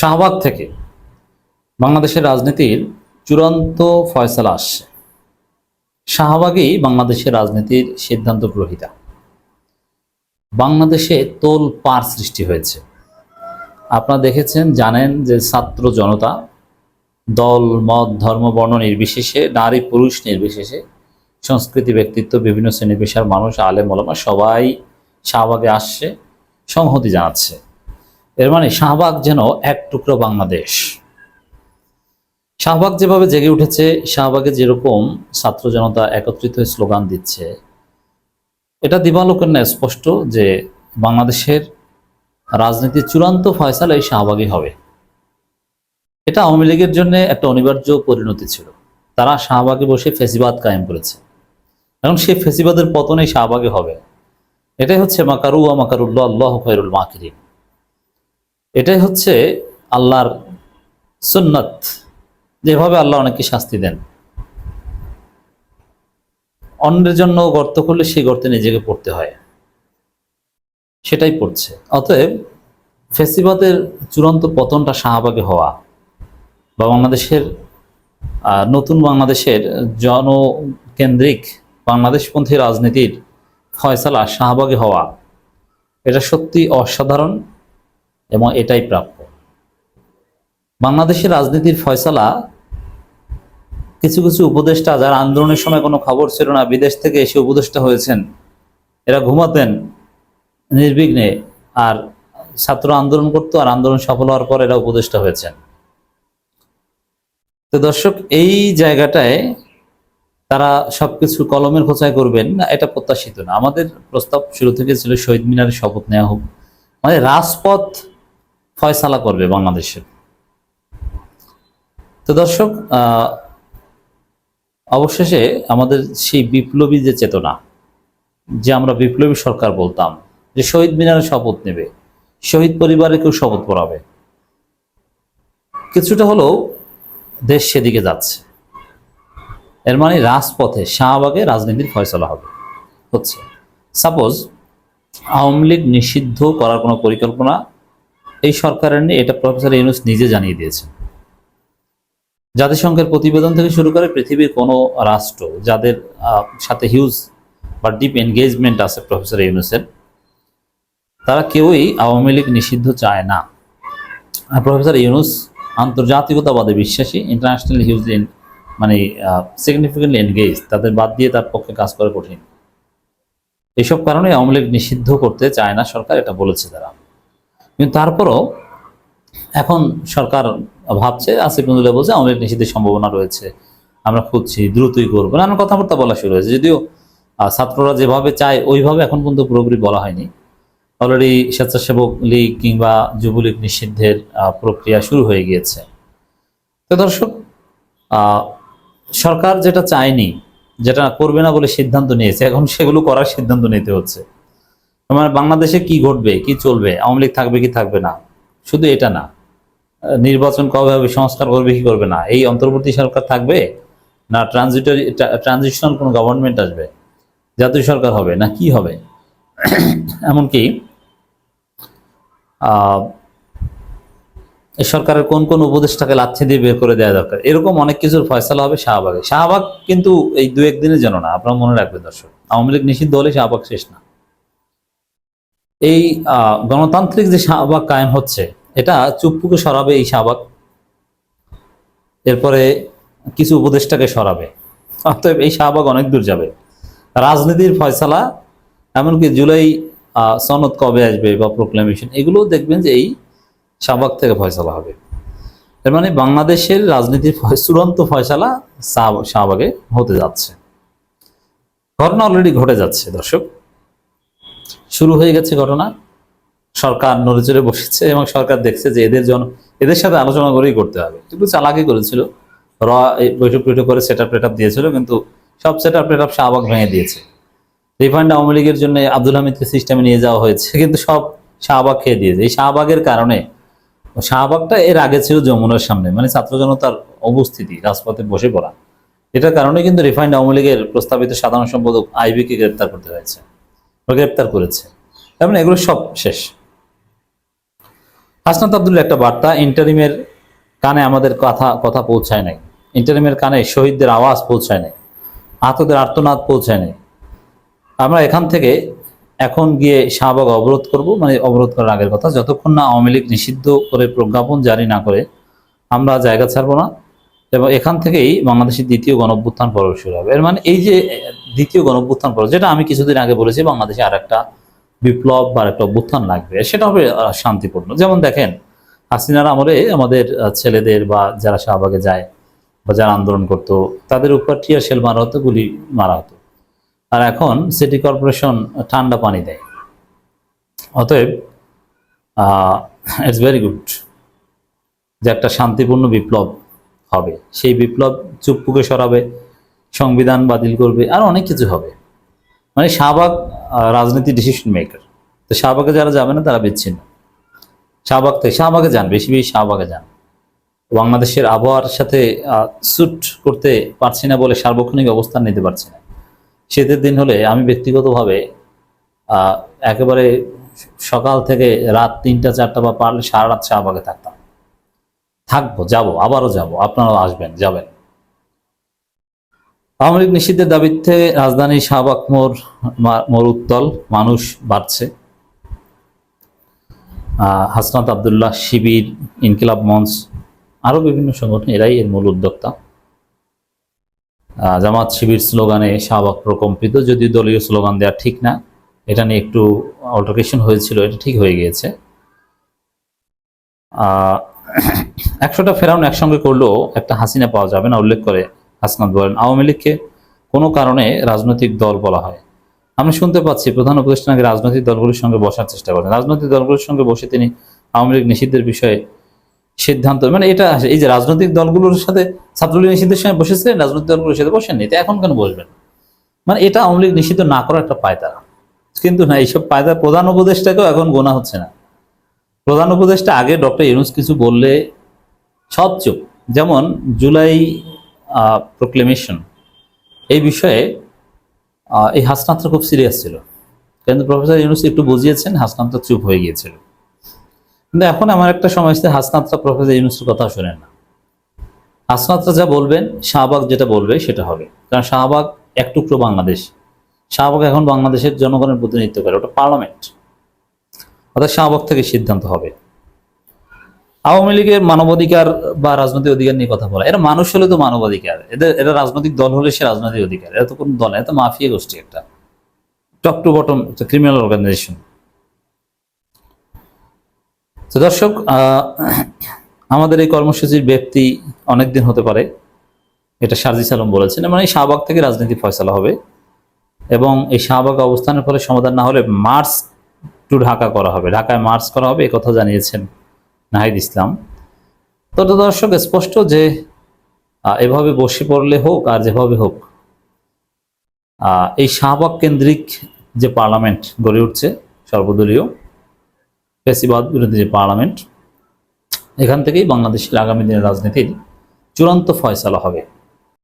শাহবাগ থেকে বাংলাদেশের রাজনীতির চূড়ান্ত ফয়সালা আসছে। শাহবাগই বাংলাদেশের রাজনীতির সিদ্ধান্ত গ্রহীতা। বাংলাদেশে তোলপাড় সৃষ্টি হয়েছে। আপনারা দেখেছেন, জানেন যে ছাত্র জনতা দল মত ধর্ম বর্ণ নির্বিশেষে, নারী পুরুষ নির্বিশেষে, সংস্কৃতি ব্যক্তিত্ব বিভিন্ন শ্রেণী পেশার মানুষ, আলেম ওলামা সবাই শাহবাগে আসছে, সংহতি জানাচ্ছে। এর মানে শাহবাগ যেন এক টুকরো বাংলাদেশ। শাহবাগ যেভাবে জেগে উঠেছে, শাহবাগে যেরকম ছাত্র জনতা একত্রিত হয়ে স্লোগান দিচ্ছে, এটা দিবালোকের ন্যায় স্পষ্ট যে বাংলাদেশের রাজনীতির চূড়ান্ত ফয়সালা এই শাহবাগই হবে। এটা আওয়ামী লীগের জন্য একটা অনিবার্য পরিণতি ছিল। তারা শাহবাগে বসে ফেসিবাদ কায়েম করেছে, এখন সেই ফেসিবাদের পতনে শাহবাগে হবে। এটাই হচ্ছে মাকারু ওয়া মাকারুল্লাহ আল্লাহু খায়রুল মাকিরিন। এটাই হচ্ছে আল্লাহর সুন্নাত, যেভাবে আল্লাহ অনেককে শাস্তি দেন। অন্যের জন্য গর্ত করলে সেই গর্তে নিজেকে পড়তে হয়, সেটাই পড়ছে। অতএব ফেসিবাদের চূড়ান্ত পতনটা শাহবাগে হওয়া বা বাংলাদেশের নতুন বাংলাদেশের জনকেন্দ্রিক বাংলাদেশপন্থী রাজনীতির ফয়সালা শাহবাগে হওয়া, এটা সত্যি অসাধারণ এবং এটাই প্রাপ্য। বাংলাদেশের রাজনীতির ফয়সালা কিছু কিছু উপদেষ্টা, যারা আন্দোলনের সময় কোনো খবর ছিল না, বিদেশ থেকে এসে উপদেষ্টা হয়েছেন, এরা ঘুমাতেন নির্বিঘ্নে, আর ছাত্র আন্দোলন করতো, আর আন্দোলন সফল হওয়ার পর এরা উপদেষ্টা হয়েছেন। তো দর্শক, এই জায়গাটায় তারা সবকিছু কলমের খোঁচায় করবেন না, এটা প্রত্যাশিত না। আমাদের প্রস্তাব শুরু থেকে ছিল শহীদ মিনারে শপথ নেওয়া হোক, মানে রাজপথ ফয়সালা করবে বাংলাদেশের। তো দর্শক, অবশেষে আমাদের সেই বিপ্লবী যে চেতনা, যে আমরা বিপ্লবী সরকার বলতাম, যে শহীদ মিনারে শপথ নেবে, শহীদ পরিবারে কেউ শপথ পড়াবে, কিছুটা হলেও দেশ সেদিকে যাচ্ছে। এর মানে রাজপথে শাহবাগে রাজনীতির ফয়সলা হচ্ছে। সাপোজ আওয়ামী লীগ নিষিদ্ধ করার কোনো পরিকল্পনা এই সরকারের নেই, এটা প্রফেসর ইউনূস নিজে জানিয়ে দিয়েছে। জাতিসংঘের প্রতিবেদন থেকে শুরু করে পৃথিবীর কোনো রাষ্ট্র যাদের সাথে হিউজ বা ডিপ এনগেজমেন্ট আছে প্রফেসর ইউনূসের, তারা কেউই আওয়ামী লীগ নিষিদ্ধ চায় না। প্রফেসর ইউনূস আন্তর্জাতিকতাবাদে বিশ্বাসী, ইন্টারন্যাশনাল হিউজ মানে সিগনিফিকেন্টলি এনগেজ, তাদের বাদ দিয়ে তার পক্ষে কাজ করা কঠিন। এইসব কারণে আওয়ামী লীগ নিষিদ্ধ করতে চায় না সরকার, এটা বলেছে তারা। কিন্তু তারপরও এখন সরকার ভাবছে, আসিফ নজরুল বলছে আওয়ামী লীগ নিষিদ্ধের সম্ভাবনা রয়েছে, আমরা খুঁজছি, দ্রুতই করবো, নানান কথাবার্তা বলা শুরু হয়েছে। যদিও ছাত্ররা যেভাবে চায় ওইভাবে এখন পর্যন্ত পুরোপুরি বলা হয়নি। অলরেডি স্বেচ্ছাসেবক লীগ কিংবা যুবলীগ নিষিদ্ধের প্রক্রিয়া শুরু হয়ে গিয়েছে। তো দর্শক, সরকার যেটা চায়নি, যেটা করবে না বলে সিদ্ধান্ত নিয়েছে, এখন সেগুলো করার সিদ্ধান্ত নিতে হচ্ছে। মানে বাংলাদেশে কি ঘটবে, কি চলবে, আওয়ামী লীগ থাকবে কি থাকবে না, শুধু এটা না, নির্বাচন কবে হবে, সংস্কার করবে কি করবে না, এই অন্তর্বর্তী সরকার থাকবে না ট্রানজিশনাল কোনো গভর্নমেন্ট আসবে, জাতীয় সরকার হবে না কি হবে, এমনকি এই সরকারের কোন কোন উপদেষ্টাকে লাচ্ছি দিয়ে বের করে দেওয়া দরকার, এরকম অনেক কিছুর ফয়সালা হবে শাহবাগে। শাহবাগ কিন্তু এই দু একদিনের জন্য না, আপনারা মনে রাখবেন দর্শক, আওয়ামী লীগ নিষিদ্ধ হলে শাহবাগ শেষ না। এই গণতান্ত্রিক যে শাহবাগ কায়েম হচ্ছে, এটা চুপ্পুকে সরাবে এই শাহবাগ, এরপরে কিছু উপদেষ্টাকে সরাবে। অতএব এই শাহবাগ অনেক দূর যাবে। রাজনীতির ফয়সালা, এমনকি জুলাই সনদ কবে আসবে বা প্রোক্লামেশন, এগুলো দেখবেন যে এই শাহবাগ থেকে ফয়সালা হবে। এর মানে বাংলাদেশের রাজনীতির চূড়ান্ত ফয়সালা শাহবাগে হতে যাচ্ছে। ঘটনা অলরেডি ঘটে যাচ্ছে দর্শক, শুরু হয়ে গেছে ঘটনা। সরকার নড়েচড়ে বসেছে এবং সরকার দেখছে যে এদের সাথে আলোচনা করেই করতে হবে। একটু চালাকি করেছিল, বৈঠক করে সেট আপ দিয়েছিল, কিন্তু সব সেট আপ শাহবাগ ভেঙে দিয়েছে। রিফান্ড আওয়ামী লীগের জন্য আব্দুল হামিদকে সিস্টেমে নিয়ে যাওয়া হয়েছে, কিন্তু সব শাহবাগ খেয়ে দিয়েছে। এই শাহবাগের কারণে, শাহবাগটা এর আগে ছিল যমুনার সামনে, মানে ছাত্র জনতার উপস্থিতি, রাজপথে বসে পড়া, এটার কারণে কিন্তু রিফাইন্ড আওয়ামী লীগের প্রস্তাবিত সাধারণ সম্পাদক আইবিকে গ্রেপ্তার করতে হয়েছে, গ্রেপ্তার করেছে। তার মানে এগুলো সব শেষ। হাসনাত আব্দুল্লাহ একটা বার্তা, ইন্টারিমের কানে আমাদের কথা কথা পৌঁছায় নাই, ইন্টারিমের কানে শহীদদের আওয়াজ পৌঁছায় নাই, আহতদের আর্তনাদ পৌঁছায় নাই। আমরা এখান থেকে এখন গিয়ে শাহবাগ অবরোধ করব, মানে অবরোধ করার আগের কথা, যতক্ষণ না আওয়ামী লীগ নিষিদ্ধ করে প্রজ্ঞাপন জারি না করে আমরা জায়গা ছাড়বো না। এবং এখান থেকেই বাংলাদেশের দ্বিতীয় গণঅভ্যুত্থান পর্ব শুরু হবে। এর মানে এই যে দ্বিতীয় গণঅভ্যুত্থান পর্ব, যেটা আমি কিছুদিন আগে বলেছি, বাংলাদেশে আর একটা বিপ্লব বা একটা অভ্যুত্থান লাগবে, সেটা হবে শান্তিপূর্ণ। যেমন দেখেন, হাসিনার আমলে আমাদের ছেলেদের বা যারা শাহবাগে যায় বা যারা আন্দোলন করতো তাদের উপর টিয়ার শেল মারা হতো, গুলি মারা হতো। আর এখন সিটি কর্পোরেশন ঠান্ডা পানি দেয়। অতএব ইটস ভেরি গুড যে একটা শান্তিপূর্ণ বিপ্লব হবে। সেই বিপ্লব চুপ্পুকে সরাবে, সংবিধান বাতিল করবে, আর অনেক কিছু হবে। মানে শাহবাগ রাজনীতি ডিসিশন মেকার। তো শাহবাগে যারা যাবে না তারা বিচ্ছিন্ন। শাহবাগ থেকে শাহবাগে যান, বেশি বেশি শাহবাগে যান। বাংলাদেশের আবহাওয়ার সাথে স্যুট করতে পারছি না বলে সার্বক্ষণিক অবস্থান নিতে পারছি না। শীতের দিন হলে আমি ব্যক্তিগতভাবে একেবারে সকাল থেকে রাত 3টা 4টা বা পারলে সারা রাত শাহবাগে থাকবো, যাবো, আবারও যাবো, আপনারাও আসবেন, যাবেন। আওয়ামী লীগ নিষিদ্ধের দাবিতে রাজধানী শাহবাগ মোড় উত্তল, মানুষ বাড়ছে। হাসনাত আব্দুল্লাহ, শিবির, ইনকিলাব মঞ্চ, আরো বিভিন্ন সংগঠন, এরাই এর মূল উদ্যোক্তা। জামাত শিবির স্লোগানে শাহবাগ প্রকম্পিত, যদিও দলীয় স্লোগান দেওয়া ঠিক না, এটা নিয়ে একটু অল্টারকেশন হয়েছিল, এটা ঠিক হয়ে গিয়েছে। 100টা ফেরাউন একসঙ্গে করলেও একটা হাসিনা পাওয়া যাবে না, উল্লেখ করে হাসনাত বলেন, আওয়ামী লীগকে কোনো কারণে রাজনৈতিক দল বলা হয়। আমরা শুনতে পাচ্ছি প্রধান উপদেষ্টা নাকি রাজনৈতিক দলগুলির সঙ্গে বসার চেষ্টা করেন। রাজনৈতিক দলগুলির সঙ্গে বসে তিনি আওয়ামী লীগ নিষিদ্ধের বিষয়ে সিদ্ধান্ত, মানে এটা এই যে রাজনৈতিক দলগুলোর সাথে ছাত্রলীগ নিষিদ্ধের সময় বসেছিলেন, রাজনৈতিক দলগুলোর সাথে বসেননি, তো এখন কেন বসবেন? মানে এটা আওয়ামী লীগ নিষিদ্ধ না করার একটা পায়তারা। কিন্তু না, এইসব পায়তারা প্রধান উপদেষ্টাকেও এখন গোনা হচ্ছে না। প্রধান উপদেষ্টা আগে ডক্টর ইউনূস কিছু বললে সব চুপ। যেমন জুলাই প্রোক্লেমেশন, এই বিষয়ে এই হাসনাতরা খুব সিরিয়াস ছিল, কিন্তু প্রফেসর ইউনূস একটু বুঝিয়েছেন, হাসনাতরা চুপ হয়ে গিয়েছিল। কিন্তু এখন আমার একটা সময় আসছে, হাসনাতরা প্রফেসর ইউনূসের কথা শোনেন না। হাসনাতরা যা বলবেন, শাহবাগ যেটা বলবে সেটা হবে, কারণ শাহবাগ এক টুকরো বাংলাদেশ। শাহবাগ এখন বাংলাদেশের জনগণের প্রতিনিধিত্ব করে, ওটা পার্লামেন্ট, অর্থাৎ শাহবাগ থেকে সিদ্ধান্ত হবে। আওয়ামী লীগের মানবাধিকার বা রাজনৈতিক অধিকার নিয়ে কথা বলা, এরা মানুষ হলে তো মানবাধিকার, এরা রাজনৈতিক দল হলে সে রাজনৈতিক অধিকার, এরা তো কোনো দল, এত মাফিয়া গোষ্ঠী, একটা টপ টু বটম একটা ক্রিমিনাল অর্গানাইজেশন। তো দর্শক, আমাদের এই কর্মসূচির ব্যক্তি অনেকদিন হতে পারে, এটা সার্জিস আলম বলেছেন। মানে এই শাহবাগ থেকে রাজনীতি ফয়সালা হবে, এবং এই শাহবাগ অবস্থানের ফলে সমাধান না হলে মার্চ টু ঢাকা করা হবে, ঢাকায় মার্চ করা হবে, এই কথা জানিয়েছেন নাহিদ ইসলাম। তো দর্শক, স্পষ্ট যে এভাবে বসে পড়লে হোক আর যেভাবে হোক, এই শাহবাগ কেন্দ্রিক যে পার্লামেন্ট গড়ে উঠছে, সর্বদলীয় ফ্যাসিবাদ বিরোধী যে পার্লামেন্ট, এখান থেকেই বাংলাদেশের আগামী দিনের রাজনীতির চূড়ান্ত ফয়সালা হবে।